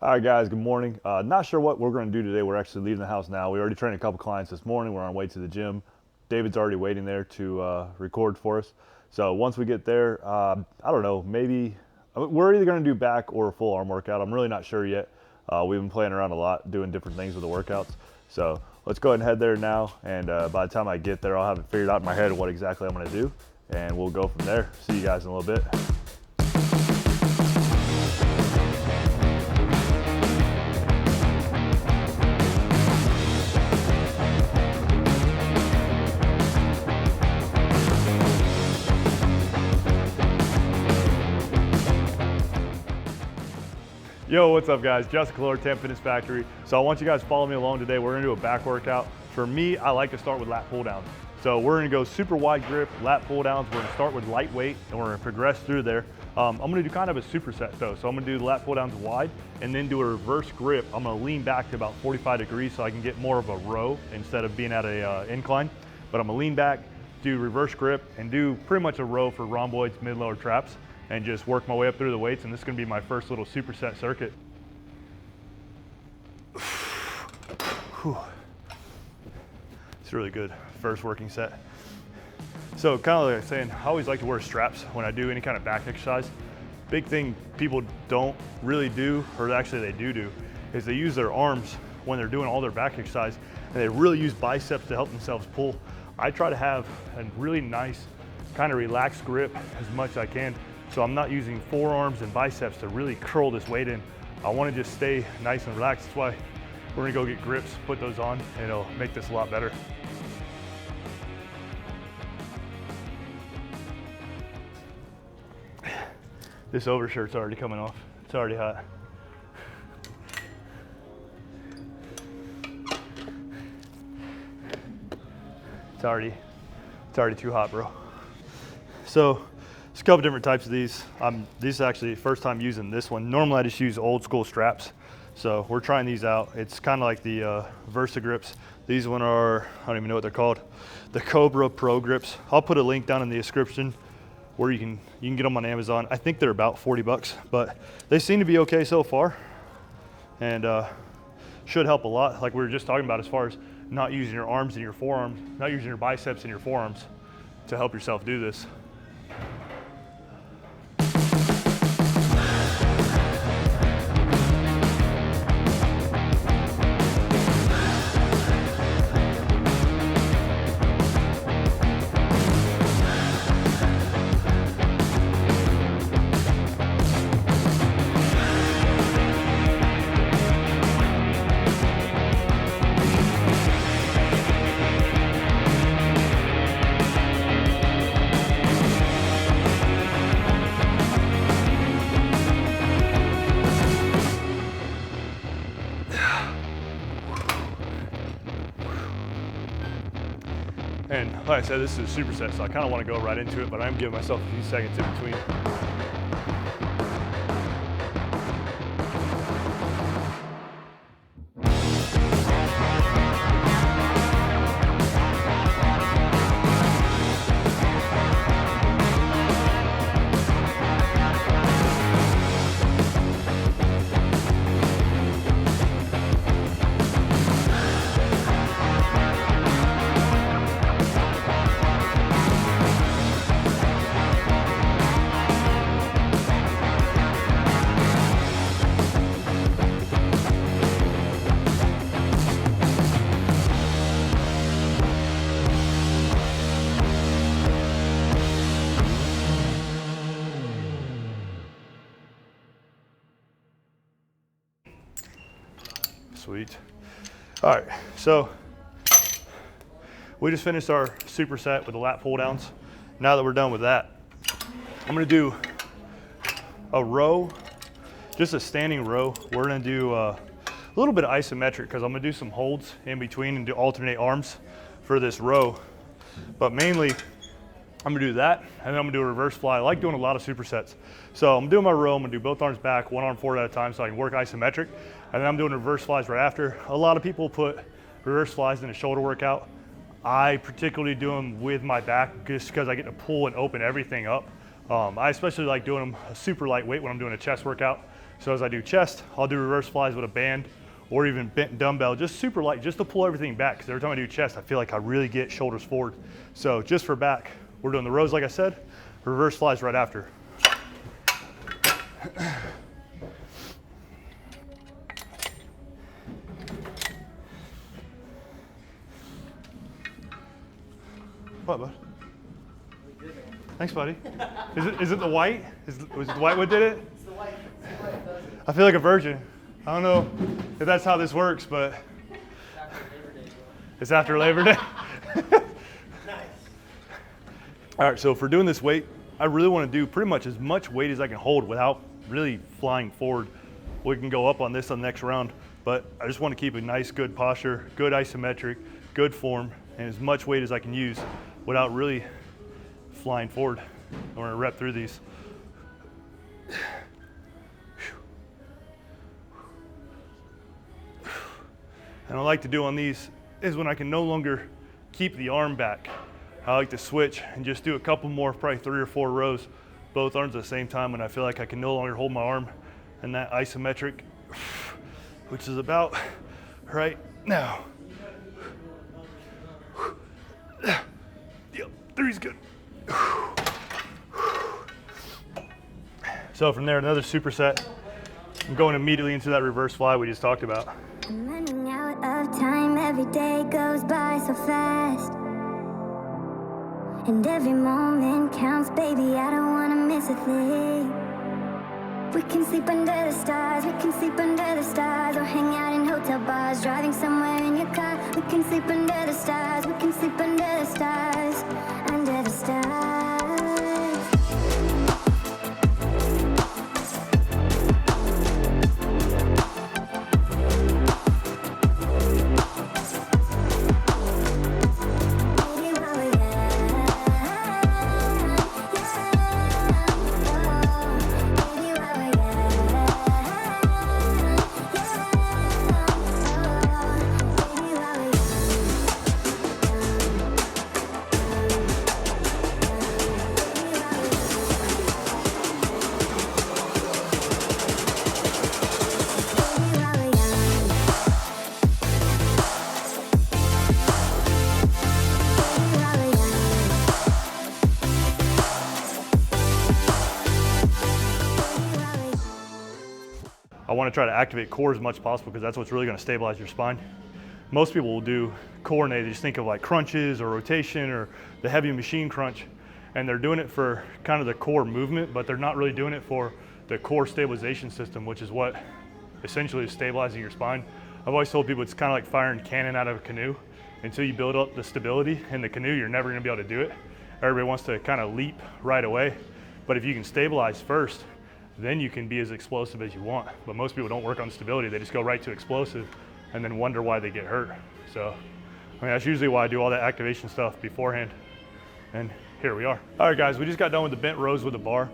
All right, guys, good morning. Not sure what we're going to do today. We're actually leaving the house now. We already trained a couple clients this morning. We're on our way to the gym. David's already waiting there to record for us. So once we get there, I don't know, maybe we're either going to do back or a full arm workout. I'm really not sure yet. We've been playing around a lot, doing different things with the workouts. So let's go ahead and head there now. And by the time I get there, I'll have it figured out in my head what exactly I'm going to do. And we'll go from there. See you guys in a little bit. Yo, what's up guys? Jessica Lord, Temp Fitness Factory. So I want you guys to follow me along today. We're gonna do a back workout. For me, I like to start with lat pull downs. So we're gonna go super wide grip, lat pull downs. We're gonna start with lightweight and we're gonna progress through there. I'm gonna do kind of a superset though. So I'm gonna do the lat pull downs wide and then do a reverse grip. I'm gonna lean back to about 45 degrees so I can get more of a row instead of being at a incline. But I'm gonna lean back, do reverse grip and do pretty much a row for rhomboids, mid-lower traps, and just work my way up through the weights, and this is gonna be my first little superset circuit. It's really good, first working set. So kind of like I was saying, I always like to wear straps when I do any kind of back exercise. Big thing people don't really do, or actually they do, is they use their arms when they're doing all their back exercise, and they really use biceps to help themselves pull. I try to have a really nice, kind of relaxed grip as much as I can. So I'm not using forearms and biceps to really curl this weight in. I want to just stay nice and relaxed. That's why we're gonna go get grips, put those on, and it'll make this a lot better. This overshirt's already coming off. It's already hot. It's already too hot, bro. So, there's a couple different types of these. This is actually the first time using this one. Normally I just use old school straps. So we're trying these out. It's kind of like the Versa grips. These one are, I don't even know what they're called. The Cobra Pro grips. I'll put a link down in the description where you can get them on Amazon. I think they're about 40 bucks, but they seem to be okay so far. And should help a lot. Like we were just talking about as far as not using your arms and your forearms, not using your biceps and your forearms to help yourself do this. And like I said, this is a superset, so I kind of want to go right into it, but I'm giving myself a few seconds in between. Sweet. All right, so we just finished our superset with the lat pull downs. Now that we're done with that, I'm gonna do a row, just a standing row. We're gonna do a little bit of isometric because I'm gonna do some holds in between and do alternate arms for this row. But mainly, I'm gonna do that, and then I'm gonna do a reverse fly. I like doing a lot of supersets. So I'm doing my row, I'm gonna do both arms back, one arm forward at a time so I can work isometric. And then I'm doing reverse flies right after. A lot of people put reverse flies in a shoulder workout. I particularly do them with my back just because I get to pull and open everything up. I especially like doing them super lightweight when I'm doing a chest workout So as I do chest, I'll do reverse flies with a band or even bent dumbbell, just super light, just to pull everything back. Because every time I do chest, I feel like I really get shoulders forward. So just for back, we're doing the rows like I said, reverse flies right after. What, bud? Thanks, buddy. Is it the white? Was it the white what did it? It's the white. It's the white does it. I feel like a virgin. I don't know if that's how this works, but it's after Labor Day. Nice. All right, so for doing this weight, I really want to do pretty much as much weight as I can hold without really flying forward. We can go up on this on the next round, but I just want to keep a nice, good posture, good isometric, good form, and as much weight as I can use without really flying forward. We're gonna rep through these. And I like to do on these is when I can no longer keep the arm back. I like to switch and just do a couple more, probably 3 or 4 rows, both arms at the same time when I feel like I can no longer hold my arm in that isometric, which is about right now. Yep, 3's good. So from there, another superset. I'm going immediately into that reverse fly we just talked about. I'm running out of time, every day goes by so fast. And every moment counts, baby, I don't wanna miss a thing. We can sleep under the stars, we can sleep under the stars, or hang out in hotel bars, driving somewhere in your car. We can sleep under the stars, we can sleep under the stars, under the stars. I want to try to activate core as much as possible because that's what's really going to stabilize your spine. Most people will do core and they just think of like crunches or rotation or the heavy machine crunch, and they're doing it for kind of the core movement, but they're not really doing it for the core stabilization system, which is what essentially is stabilizing your spine. I've always told people it's kind of like firing a cannon out of a canoe. Until you build up the stability in the canoe, you're never going to be able to do it. Everybody wants to kind of leap right away, but if you can stabilize first, then you can be as explosive as you want. But most people don't work on stability. They just go right to explosive and then wonder why they get hurt. So, I mean, that's usually why I do all that activation stuff beforehand. And here we are. All right, guys, we just got done with the bent rows with the bar.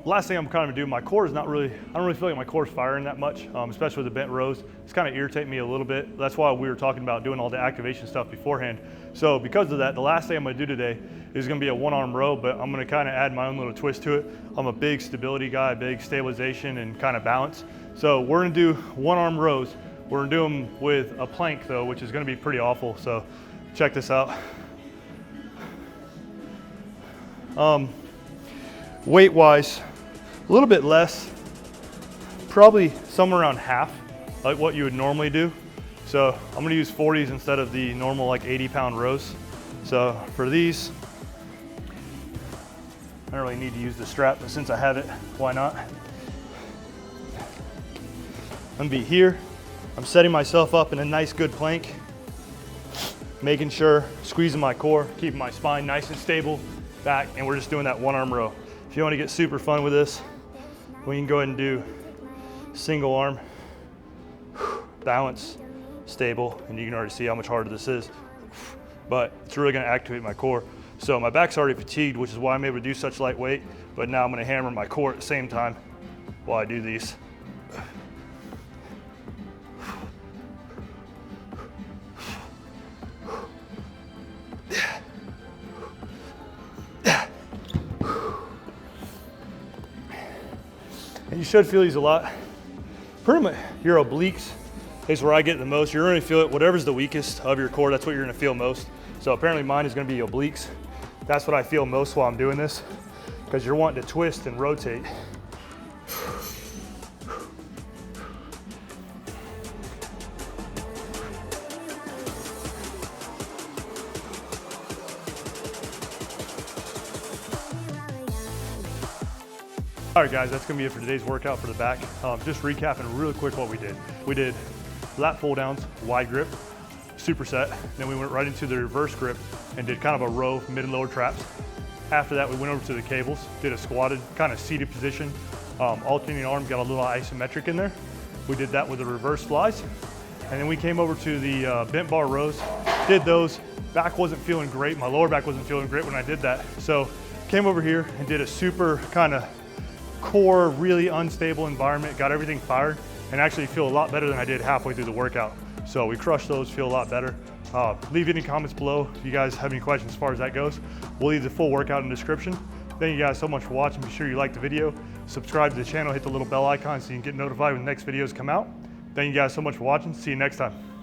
Last thing I'm kind of doing, my core is not really, I don't really feel like my core is firing that much, especially with the bent rows. It's kind of irritating me a little bit. That's why we were talking about doing all the activation stuff beforehand. So because of that, the last thing I'm gonna do today is gonna be a 1-arm row, but I'm gonna kind of add my own little twist to it. I'm a big stability guy, big stabilization and kind of balance. So we're gonna do 1-arm rows. We're gonna do them with a plank though, which is gonna be pretty awful. So check this out. Weight wise, a little bit less, probably somewhere around half, like what you would normally do. So I'm gonna use 40s instead of the normal like 80-pound rows. So for these, I don't really need to use the strap, but since I have it, why not? I'm gonna be here. I'm setting myself up in a nice good plank, making sure, squeezing my core, keeping my spine nice and stable back, and we're just doing that 1-arm row. If you want to get super fun with this, we can go ahead and do single arm, balance, stable, and you can already see how much harder this is, but it's really going to activate my core. So my back's already fatigued, which is why I'm able to do such light weight, but now I'm going to hammer my core at the same time while I do these. And you should feel these a lot pretty much your obliques is where I get the most. You're gonna feel it, whatever's the weakest of your core, that's what you're gonna feel most. So apparently mine is gonna be obliques. That's what I feel most while I'm doing this, because you're wanting to twist and rotate. All right guys, that's gonna be it for today's workout for the back. Just recapping really quick what we did. We did lat pull downs, wide grip, superset. Then we went right into the reverse grip and did kind of a row mid and lower traps. After that, we went over to the cables, did a squatted, kind of seated position. Alternating arm, got a little isometric in there. We did that with the reverse flies. And then we came over to the bent bar rows, did those. Back wasn't feeling great. My lower back wasn't feeling great when I did that. So came over here and did a super kind of core, really unstable environment, got everything fired, and actually feel a lot better than I did halfway through the workout. So we crushed those, feel a lot better. Leave any comments below if you guys have any questions as far as that goes. We'll leave the full workout in the description. Thank you guys so much for watching. Be sure you like the video, subscribe to the channel, hit the little bell icon so you can get notified when the next videos come out. Thank you guys so much for watching. See you next time.